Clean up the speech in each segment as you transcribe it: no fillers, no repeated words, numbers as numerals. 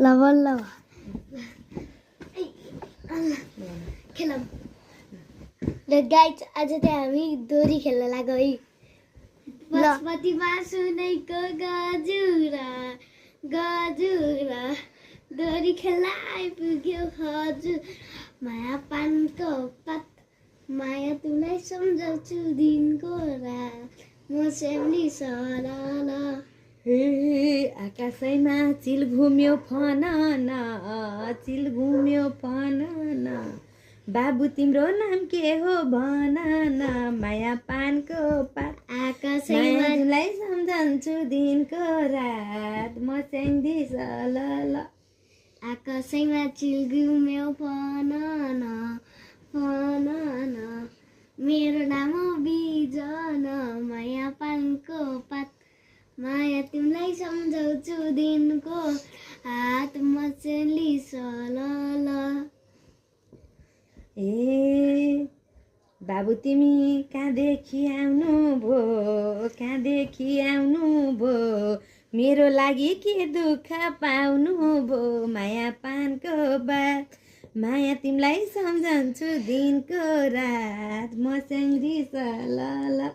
ल बल्ल खेलौँ ल गाइज आज चाहिँ हामी दोरी खेल्न लाग्यो है बसपतिमा सुनेको गजुरा गजुरा दोरी खेल्न आइपुग्यो हजुर माया पानको पात माया तिमीलाई सम्झाउँछु दिनको रात म सेम्ली सरल हे आकाशैमा चिल घुम्यो फनन चिल घुम्यो फनन बाबु तिम्रो नाम के हो भनन माया पानको पात आकाशैमा तिमीलाई सम्झन्छु दिनको रात म स्याङ्दी सलल आकाशैमा चिल घुम्यो फनन फनन मेरो नाम हो बिजन माया पानको पात माया तिमीलाई सम्झाउँछु दिनको हात मचली सलल ए बाबु तिमी कहाँदेखि आउनु भो कहाँदेखि आउनु भो मेरो लागि के दुःख पाउनु भो माया पानको बात माया तिमीलाई सम्झन्छु दिनको रात म स्याङ्दी सलल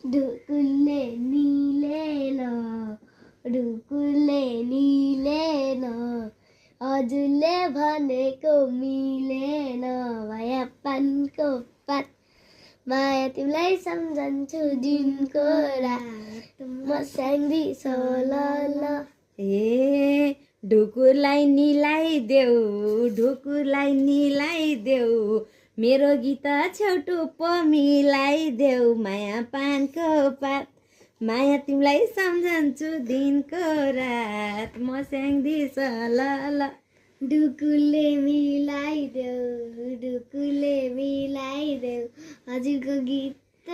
ढुकुले निलेन ढुकुले निलेन हजुरले भनेको मिलेन माया पानको पात माया तिमीलाई सम्झन्छु दिनको रात म स्याङ्दी सलल ए ढुकुरलाई निलाइदेऊ ढुकुरलाई निलाइदेऊ मेरो गीत छेउटो पो मिलाइदेऊ माया पानको पात माया तिमीलाई सम्झन्छु दिनको रात म स्याङ्दी सलल ढुकुले मिलाइदेऊ ढुकुले मिलाइदेऊ हजुरको गीत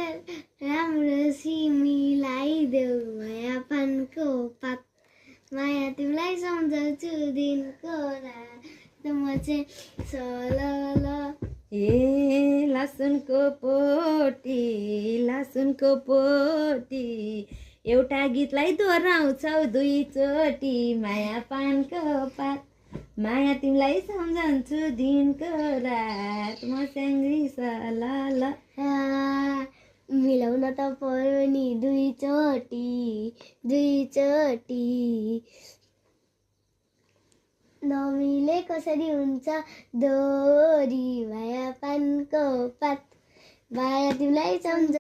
राम्रोसी मिलाइदेऊ माया पानको पात माया तिमीलाई सम्झाउँछु दिनको रात म चाहिँ सलल ए लसुनको पोटी एउटा गीतलाई दोहोऱ्याउँछौ दुईचोटि माया पानको पात माया तिमीलाई सम्झन्छु दिनको रात म स्याङ्दी सलल मिलाउन त पर्यो नि दुईचोटि नमिले कसरी हुन्छ दोरी माया पानको पात माया तिमीलाई सम्झ